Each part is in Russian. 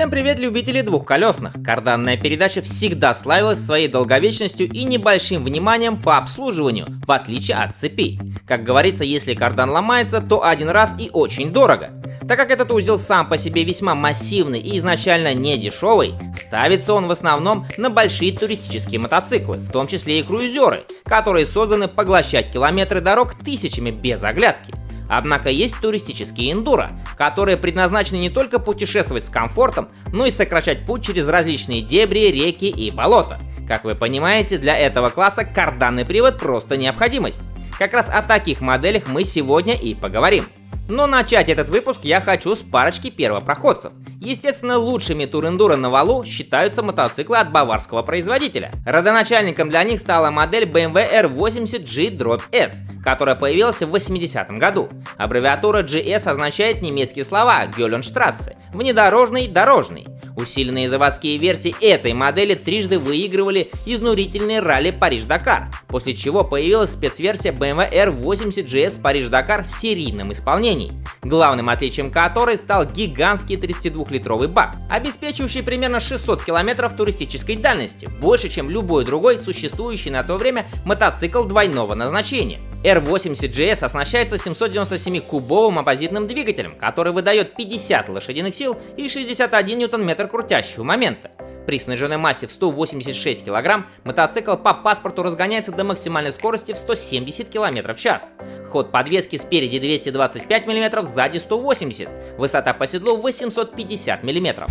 Всем привет, любители двухколесных! Карданная передача всегда славилась своей долговечностью и небольшим вниманием по обслуживанию, в отличие от цепей. Как говорится, если кардан ломается, то один раз и очень дорого. Так как этот узел сам по себе весьма массивный и изначально не дешевый, ставится он в основном на большие туристические мотоциклы, в том числе и круизеры, которые созданы поглощать километры дорог тысячами без оглядки. Однако есть туристические эндуро, которые предназначены не только путешествовать с комфортом, но и сокращать путь через различные дебри, реки и болота. Как вы понимаете, для этого класса карданный привод просто необходимость. Как раз о таких моделях мы сегодня и поговорим. Но начать этот выпуск я хочу с парочки первопроходцев. Естественно, лучшими тур-эндуро на валу считаются мотоциклы от баварского производителя. Родоначальником для них стала модель BMW R80G-S, которая появилась в 80-м году. Аббревиатура GS означает немецкие слова «Гёленштрассе» – внедорожный, дорожный. Усиленные заводские версии этой модели трижды выигрывали изнурительные ралли Париж-Дакар, после чего появилась спецверсия BMW R80GS Париж-Дакар в серийном исполнении, главным отличием которой стал гигантский 32-литровый бак, обеспечивающий примерно 600 км туристической дальности, больше чем любой другой существующий на то время мотоцикл двойного назначения. R80GS оснащается 797-кубовым оппозитным двигателем, который выдает 50 лошадиных сил и 61 ньютон-метр крутящего момента. При сниженной массе в 186 кг мотоцикл по паспорту разгоняется до максимальной скорости в 170 км в час. Ход подвески спереди 225 мм, сзади 180 мм, высота по седлу 850 мм.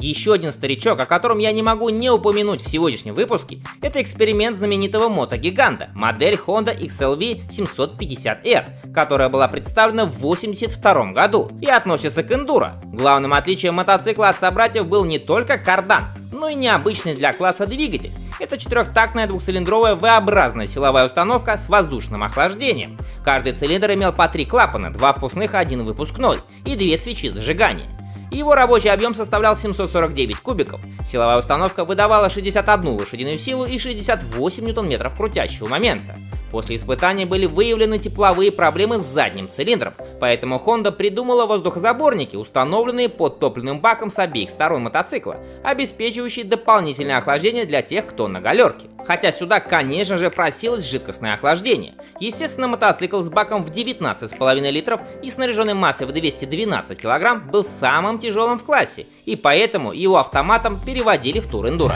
Еще один старичок, о котором я не могу не упомянуть в сегодняшнем выпуске, это эксперимент знаменитого мотогиганта, модель Honda XLV 750R, которая была представлена в 1982 году и относится к эндуро. Главным отличием мотоцикла от собратьев был не только кардан, но и необычный для класса двигатель. Это четырехтактная двухцилиндровая V-образная силовая установка с воздушным охлаждением. Каждый цилиндр имел по 3 клапана, 2 впускных, 1 выпускной и 2 свечи зажигания. Его рабочий объем составлял 749 кубиков. Силовая установка выдавала 61 лошадиную силу и 68 ньютон-метров крутящего момента. После испытаний были выявлены тепловые проблемы с задним цилиндром, поэтому Honda придумала воздухозаборники, установленные под топливным баком с обеих сторон мотоцикла, обеспечивающие дополнительное охлаждение для тех, кто на галерке. Хотя сюда, конечно же, просилось жидкостное охлаждение. Естественно, мотоцикл с баком в 19,5 литров и снаряженной массой в 212 кг был самым тяжелым в классе, и поэтому его автоматом переводили в тур-эндуро.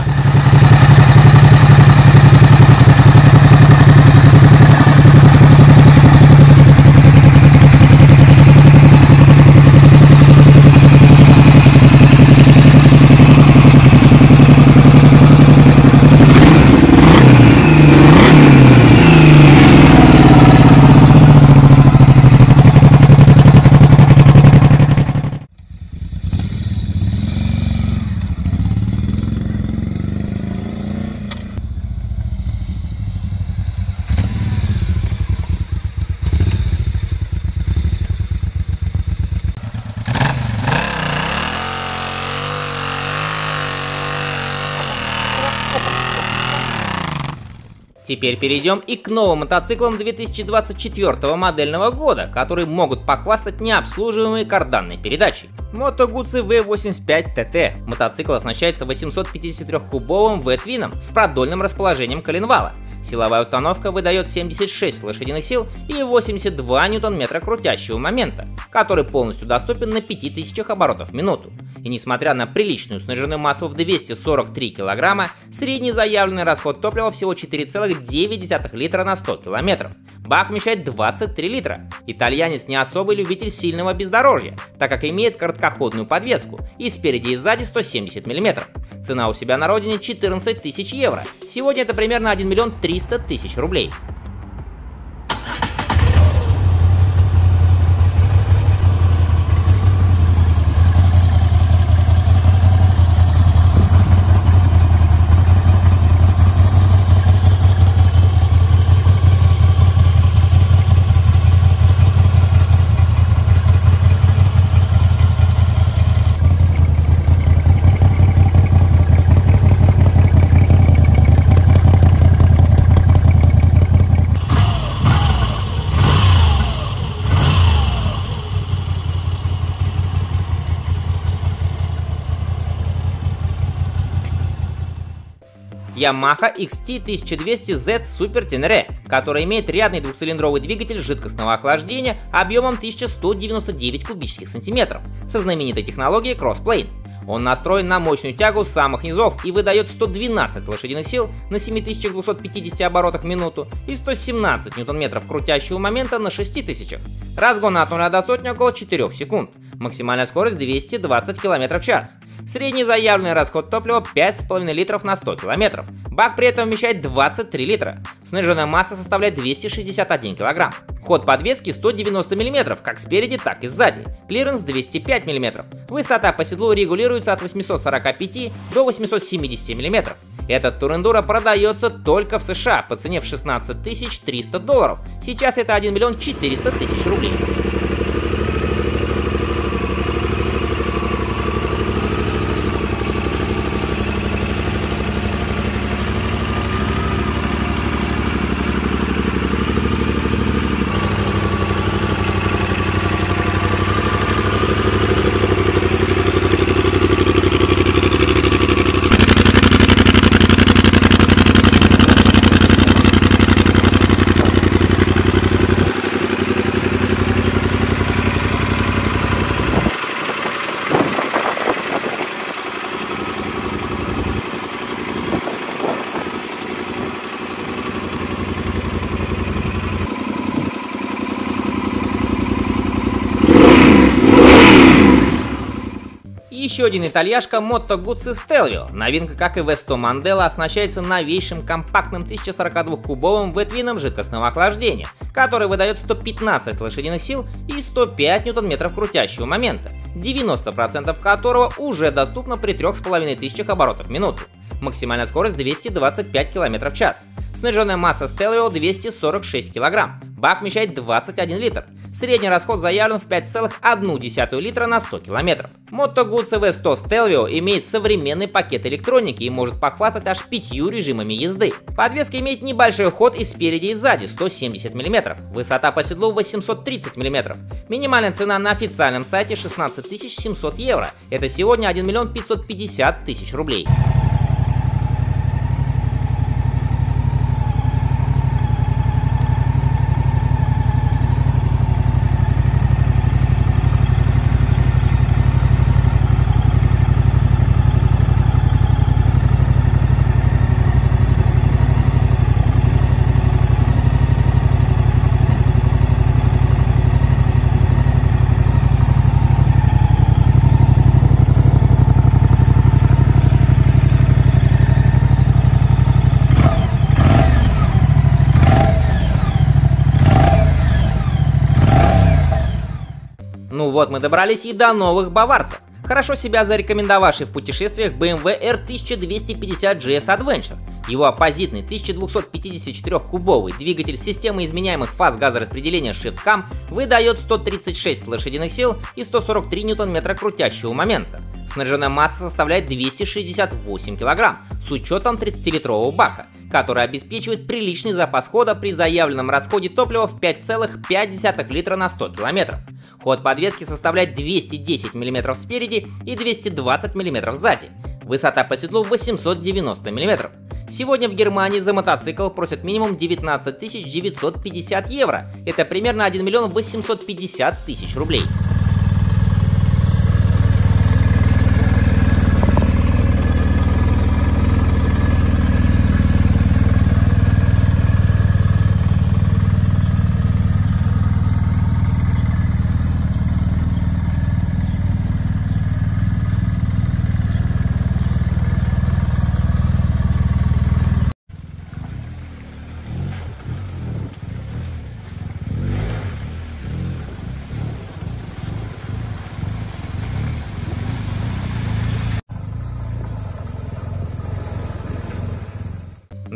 Теперь перейдем и к новым мотоциклам 2024 модельного года, которые могут похвастать необслуживаемой карданной передачей. Moto Guzzi V85 TT. Мотоцикл оснащается 853-кубовым V-твином с продольным расположением коленвала. Силовая установка выдает 76 лошадиных сил и 82 ньютон-метра крутящего момента, который полностью доступен на 5000 оборотов в минуту. И несмотря на приличную сниженную массу в 243 килограмма, средний заявленный расход топлива всего 4,9 литра на 100 километров. Бак вмещает 23 литра. Итальянец не особый любитель сильного бездорожья, так как имеет короткоходную подвеску и спереди и сзади 170 мм. Цена у себя на родине 14 тысяч евро. Сегодня это примерно 1 миллион 300 тысяч рублей. Yamaha XT1200Z Super Tenere, который имеет рядный двухцилиндровый двигатель жидкостного охлаждения объемом 1199 кубических сантиметров со знаменитой технологией Crossplane. Он настроен на мощную тягу с самых низов и выдает 112 лошадиных сил на 7250 оборотах в минуту и 117 ньютон-метров крутящего момента на 6000. Разгон от 0 до сотни около 4 секунд. Максимальная скорость 220 км в час. Средний заявленный расход топлива 5,5 литров на 100 км. Бак при этом вмещает 23 литра. Сниженная масса составляет 261 кг. Ход подвески 190 мм, как спереди, так и сзади. Клиренс 205 мм. Высота по седлу регулируется от 845 до 870 мм. Этот тур-эндуро продается только в США по цене в 16 300 долларов. Сейчас это 1 миллион 400 тысяч рублей. Еще один итальяшка Moto Guzzi Stelvio. Новинка, как и V100 Mandela, оснащается новейшим компактным 1042-кубовым V-твином жидкостного охлаждения, который выдает 115 лошадиных сил и 105 ньютон-метров крутящего момента, 90% которого уже доступно при 3500 оборотов в минуту. Максимальная скорость 225 км в час. Сниженная масса Stelvio 246 кг. Бак вмещает 21 литр. Средний расход заявлен в 5,1 литра на 100 км. Moto Guzzi V100 Stelvio имеет современный пакет электроники и может похвастать аж 5 режимами езды. Подвеска имеет небольшой ход и спереди и сзади 170 мм. Высота по седлу 830 мм. Минимальная цена на официальном сайте 16 700 евро. Это сегодня 1 миллион 550 тысяч рублей. Ну вот мы добрались и до новых баварцев. Хорошо себя зарекомендовавший в путешествиях BMW R1250 GS Adventure. Его оппозитный 1254-кубовый двигатель системы изменяемых фаз газораспределения ShiftCam выдает 136 лошадиных сил и 143 ньютон-метра крутящего момента. Снаряженная масса составляет 268 кг с учетом 30-литрового бака, который обеспечивает приличный запас хода при заявленном расходе топлива в 5,5 литра на 100 км. Ход подвески составляет 210 мм спереди и 220 мм сзади. Высота по седлу 890 мм. Сегодня в Германии за мотоцикл просят минимум 19 950 евро. Это примерно 1 миллион 850 тысяч рублей.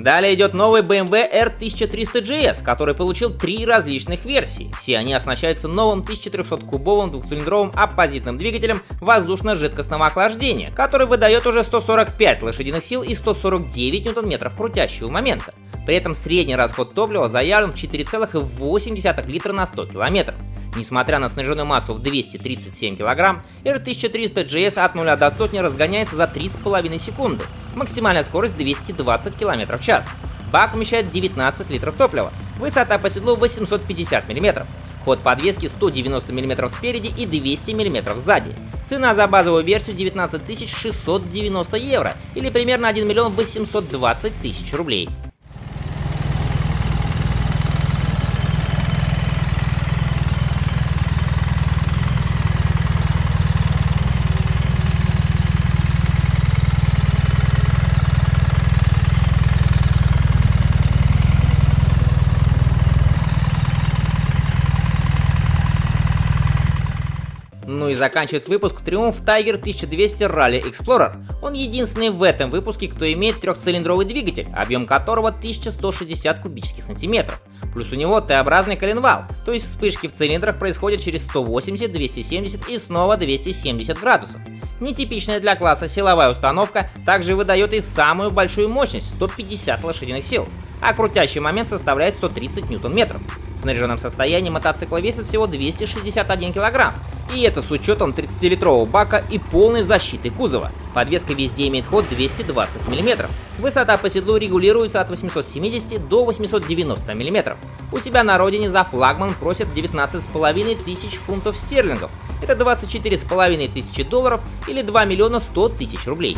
Далее идет новый BMW R1300GS, который получил 3 различных версии. Все они оснащаются новым 1300-кубовым двухцилиндровым оппозитным двигателем воздушно-жидкостного охлаждения, который выдает уже 145 лошадиных сил и 149 ньютон-метров крутящего момента. При этом средний расход топлива заявлен в 4,8 литра на 100 километров. Несмотря на сниженную массу в 237 кг, R1300GS от 0 до сотни разгоняется за 3,5 секунды. Максимальная скорость 220 км в час. Бак вмещает 19 литров топлива. Высота по седлу 850 мм. Ход подвески 190 мм спереди и 200 мм сзади. Цена за базовую версию 19 690 евро или примерно 1 миллион 820 тысяч рублей. Ну и заканчивает выпуск Triumph Tiger 1200 Rally Explorer. Он единственный в этом выпуске, кто имеет трехцилиндровый двигатель, объем которого 1160 кубических сантиметров. Плюс у него Т-образный коленвал, то есть вспышки в цилиндрах происходят через 180, 270 и снова 270 градусов. Нетипичная для класса силовая установка также выдает и самую большую мощность 150 лошадиных сил, а крутящий момент составляет 130 ньютон-метров. В снаряженном состоянии мотоцикл весит всего 261 кг, и это с учетом 30-литрового бака и полной защиты кузова. Подвеска везде имеет ход 220 мм. Высота по седлу регулируется от 870 до 890 мм. У себя на родине за флагман просят 19,5 тысяч фунтов стерлингов. Это 24,5 тысячи долларов или 2 миллиона 100 тысяч рублей.